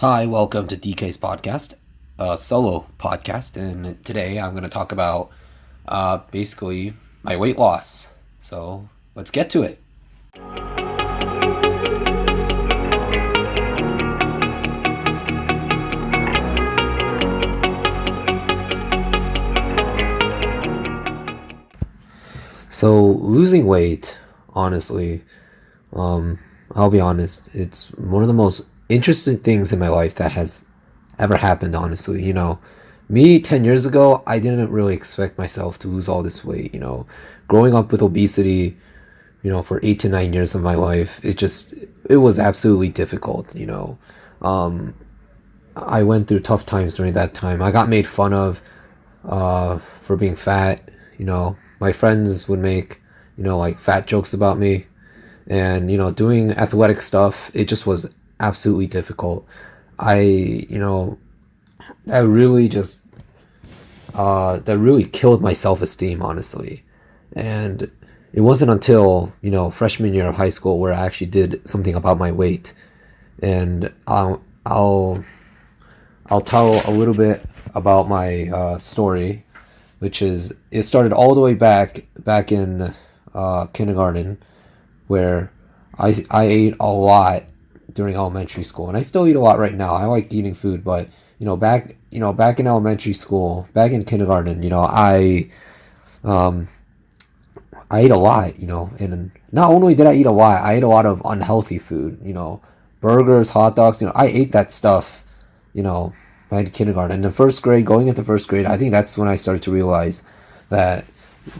Hi, welcome to DK's podcast, a solo podcast, and today I'm going to talk about basically my weight loss. So let's get to it. So losing weight, honestly, um, I'll be honest, it's one of the most interesting things in my life that has ever happened, honestly. Me 10 years ago, I didn't really expect myself to lose all this weight. Growing up with obesity, for 8 to 9 years of my life, it was absolutely difficult. Um, I went through tough times during that time. I got made fun of for being fat. My friends would make, like fat jokes about me. And, doing athletic stuff, it just was absolutely difficult. I, you know, that really just, that really killed my self esteem, honestly. And it wasn't until, freshman year of high school where I actually did something about my weight. And I'll tell a little bit about my story, which is it started all the way back in kindergarten, where I ate a lot during elementary school, and I still eat a lot right now. I like eating food, but back in elementary school, back in kindergarten, um, I ate a lot, and not only did I eat a lot, I ate a lot of unhealthy food, burgers, hot dogs, I ate that stuff, you know, by kindergarten. And in first grade, going into first grade, I think that's when I started to realize that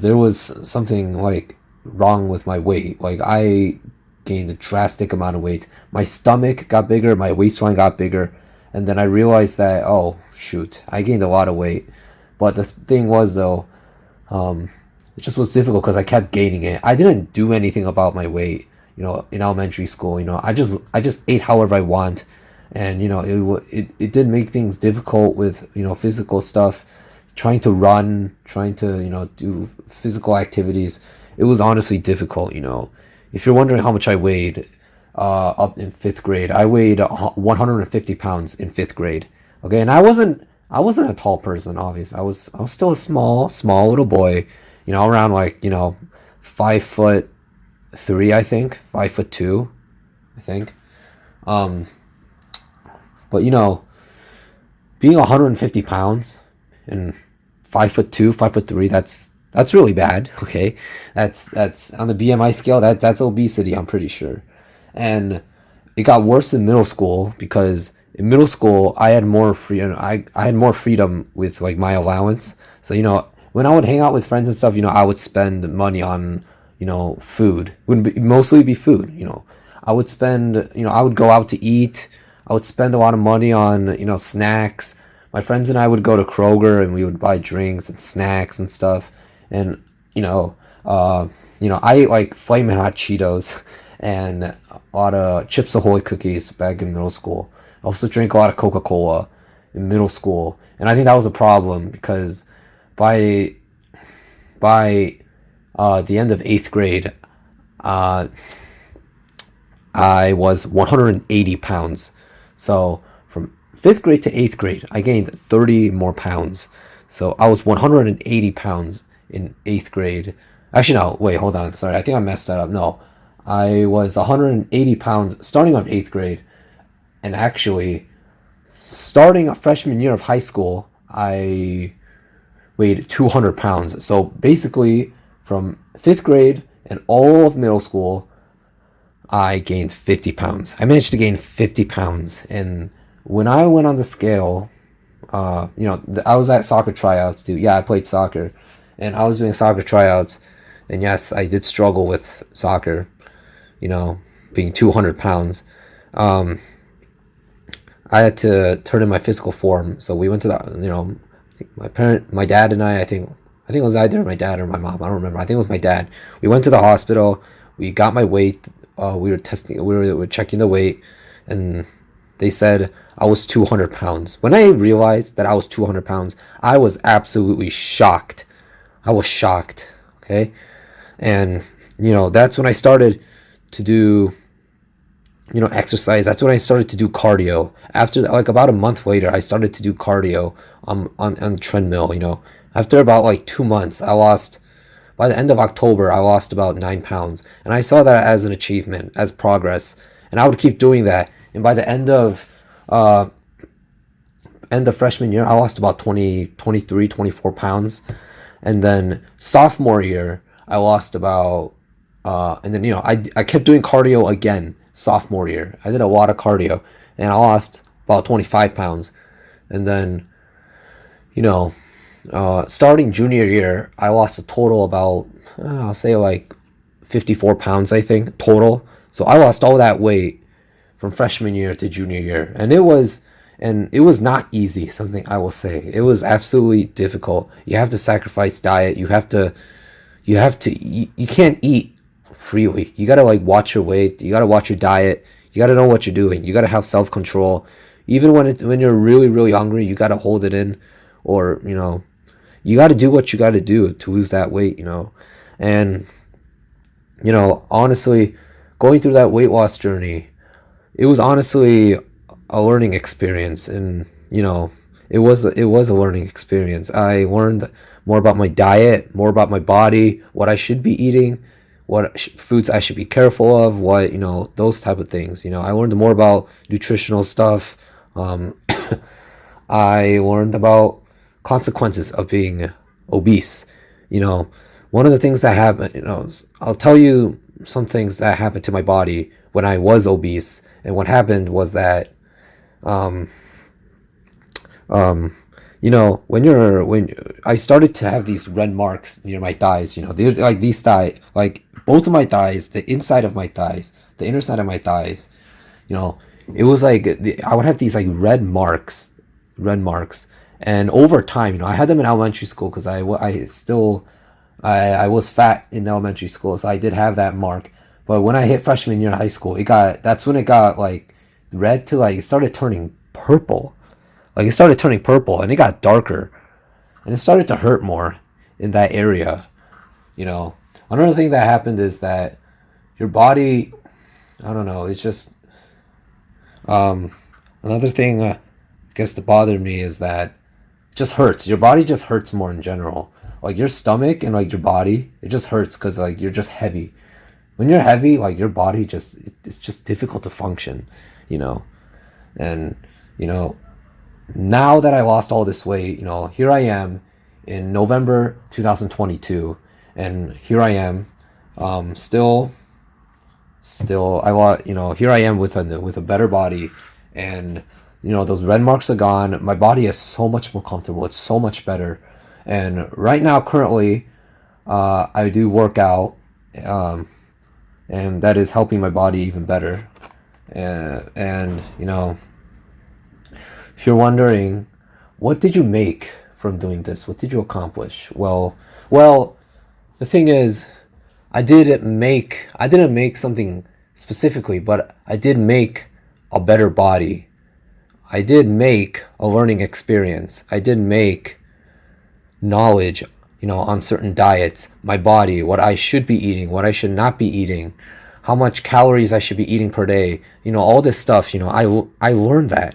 there was something like wrong with my weight. Like I gained a drastic amount of weight. My stomach got bigger, my waistline got bigger, and then I realized that, oh shoot, I gained a lot of weight. But the thing was though, um, it just was difficult because I kept gaining it. I didn't do anything about my weight, in elementary school. I just ate however I want, and it did make things difficult with physical stuff, trying to run, trying to do physical activities. It was honestly difficult. If you're wondering how much I weighed, up in fifth grade, I weighed 150 pounds in fifth grade. Okay, and I wasn't a tall person, obviously. I was still a small little boy, around like 5'3", I think, 5'2", I think. Um, but being 150 pounds and 5'2", 5'3", that's really bad. Okay, that's on the BMI scale. That's obesity, I'm pretty sure. And it got worse in middle school because in middle school I had more free. I had more freedom with like my allowance. So when I would hang out with friends and stuff, I would spend money on food. It would mostly be food. I would spend. I would go out to eat. I would spend a lot of money on snacks. My friends and I would go to Kroger and we would buy drinks and snacks and stuff. And I ate like Flamin' Hot Cheetos and a lot of Chips Ahoy cookies back in middle school. I also drank a lot of Coca-Cola in middle school, and I think that was a problem because by the end of eighth grade, uh, I was 180 pounds. So from fifth grade to eighth grade, I gained 30 more pounds. So I was 180 pounds in eighth grade. Actually, no, wait, hold on. Sorry, I think I messed that up. No, I was 180 pounds starting on eighth grade, and actually, starting a freshman year of high school, I weighed 200 pounds. So basically, from fifth grade and all of middle school, I gained 50 pounds. I managed to gain 50 pounds. And when I went on the scale, I was at soccer tryouts too. Yeah, I played soccer. And I was doing soccer tryouts. And yes, I did struggle with soccer, you know, being 200 pounds. Um, I had to turn in my physical form. So we went to I think my dad and I think it was either my dad or my mom. I don't remember. I think it was my dad. We went to the hospital. We got my weight. We were testing. We were checking the weight, and they said I was 200 pounds. When I realized that I was 200 pounds, I was absolutely shocked. I was shocked. Okay, and that's when I started to do exercise. That's when I started to do cardio. After like about a month later, I started to do cardio on the treadmill. After about like 2 months, I lost. By the end of October, I lost about 9 pounds, and I saw that as an achievement, as progress, and I would keep doing that. And by the uh, end of freshman year, I lost about 20, 23, 24 pounds, and then sophomore year, I lost about and then I kept doing cardio again sophomore year. I did a lot of cardio, and I lost about 25 pounds. And then you know starting junior year, I lost a total about I'll say like 54 pounds, I think, total. So I lost all that weight from freshman year to junior year, and it was not easy. Something I will say, it was absolutely difficult. You have to sacrifice diet. You can't eat freely. You gotta like watch your weight. You gotta watch your diet. You gotta know what you're doing. You gotta have self control. Even when you're really really hungry, you gotta hold it in, or you gotta do what you gotta do to lose that weight. And honestly, going through that weight loss journey, it was honestly a learning experience. And it was a learning experience. I learned more about my diet, more about my body, what I should be eating, what foods I should be careful of, what those type of things. I learned more about nutritional stuff. um, I learned about consequences of being obese. you know One of the things that happened, I'll tell you some things that happened to my body when I was obese. And what happened was that, um, um, when I started to have these red marks near my thighs. There's like these like both of my thighs, the inside of my thighs, the inner side of my thighs. You know, it was like I would have these like red marks, and over time, I had them in elementary school because I was fat in elementary school, so I did have that mark. But when I hit freshman year in high school, that's when it got like red to like it started turning purple. Like it started turning purple and it got darker, and it started to hurt more in that area. Another thing that happened is that your body, I don't know, it's just um another thing, I guess, that bothered me is that it just hurts. Your body just hurts more in general. Like your stomach and like your body, it just hurts because like you're just heavy. When you're heavy, like your body it's just difficult to function, you know. And you know, now that I lost all this weight, here I am in November 2022, and here I am, still I want, here I am with a better body, and those red marks are gone. My body is so much more comfortable. It's so much better. And right now, currently, I do work out, and that is helping my body even better. And if you're wondering, what did you make from doing this? What did you accomplish? Well, the thing is, I didn't make something specifically, but I did make a better body. I did make a learning experience. I did make knowledge, on certain diets, my body, what I should be eating, what I should not be eating, how much calories I should be eating per day. All this stuff, I learned that.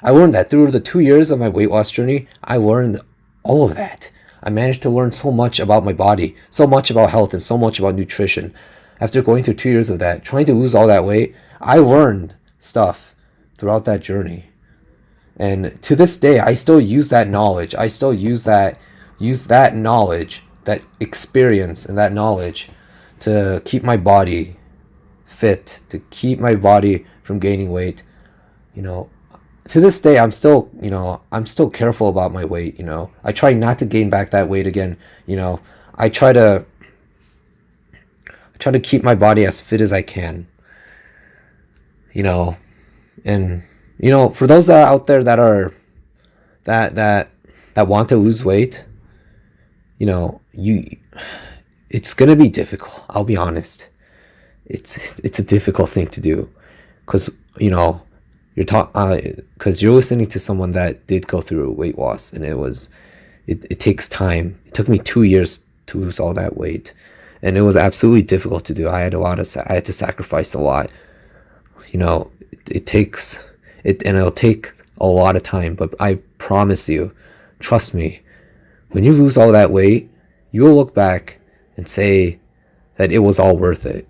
I learned that through the 2 years of my weight loss journey. I learned all of that. I managed to learn so much about my body, so much about health, and so much about nutrition. After going through 2 years of that, trying to lose all that weight, I learned stuff throughout that journey. And to this day, I still use that knowledge. I still use that knowledge, that experience, and that knowledge to keep my body fit, to keep my body from gaining weight. You know, to this day, I'm still careful about my weight. I try not to gain back that weight again. I try to keep my body as fit as I can. You know, and for those out there that are that want to lose weight, you it's gonna be difficult. I'll be honest. It's a difficult thing to do, because you're listening to someone that did go through weight loss, and it takes time. It took me 2 years to lose all that weight, and it was absolutely difficult to do. I had to sacrifice a lot. it takes it, and it'll take a lot of time, but I promise you, trust me, when you lose all that weight, you will look back and say that it was all worth it,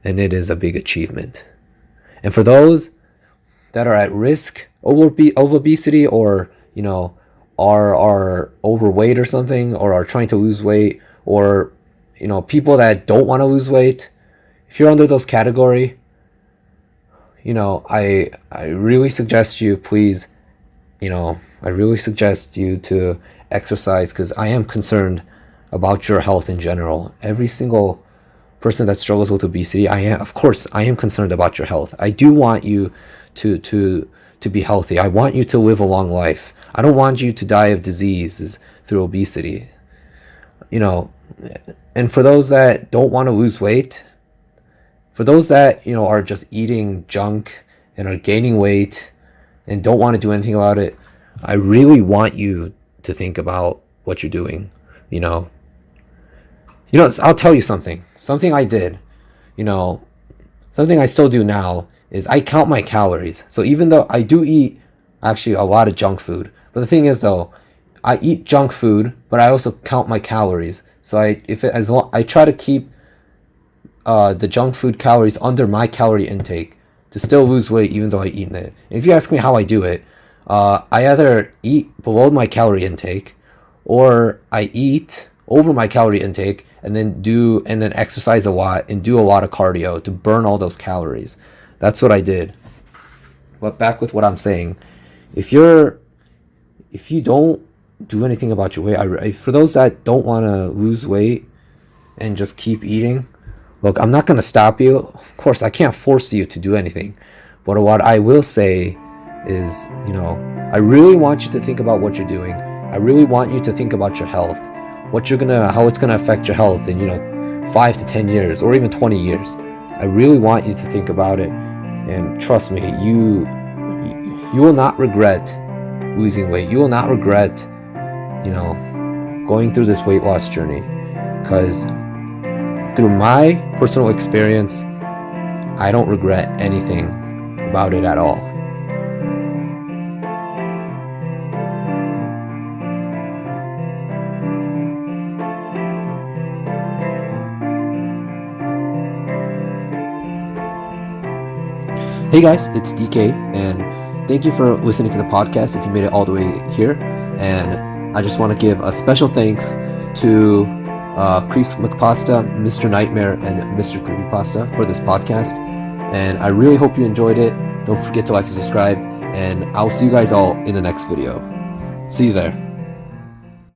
and it is a big achievement. And for those that are at risk of obesity, or are overweight or something, or are trying to lose weight, or people that don't want to lose weight, if you're under those category, I really suggest you, please, I really suggest you to exercise, because I am concerned about your health in general. Every single person that struggles with obesity, I am concerned about your health. I do want you to be healthy. I want you to live a long life. I don't want you to die of diseases through obesity. And for those that don't want to lose weight, for those that are just eating junk and are gaining weight and don't want to do anything about it, I really want you to think about what you're doing. I'll tell you something I did, something I still do now, is I count my calories. So even though I do eat actually a lot of junk food, but the thing is though, I eat junk food, but I also count my calories. So I try to keep the junk food calories under my calorie intake to still lose weight even though I eat it. And if you ask me how I do it, I either eat below my calorie intake, or I eat over my calorie intake and then exercise a lot and do a lot of cardio to burn all those calories. That's what I did. But back with what I'm saying, if you don't do anything about your weight, for those that don't want to lose weight and just keep eating, look, I'm not going to stop you. Of course, I can't force you to do anything. But what I will say is, I really want you to think about what you're doing. I really want you to think about your health, how it's gonna affect your health in 5 to 10 years, or even 20 years. I really want you to think about it, and trust me, you will not regret losing weight. You will not regret, going through this weight loss journey, because through my personal experience, I don't regret anything about it at all. Hey guys, it's DK, and thank you for listening to the podcast if you made it all the way here. And I just want to give a special thanks to Creeps McPasta, Mr. Nightmare, and Mr. Creepypasta for this podcast. And I really hope you enjoyed it. Don't forget to like and subscribe, and I'll see you guys all in the next video. See you there.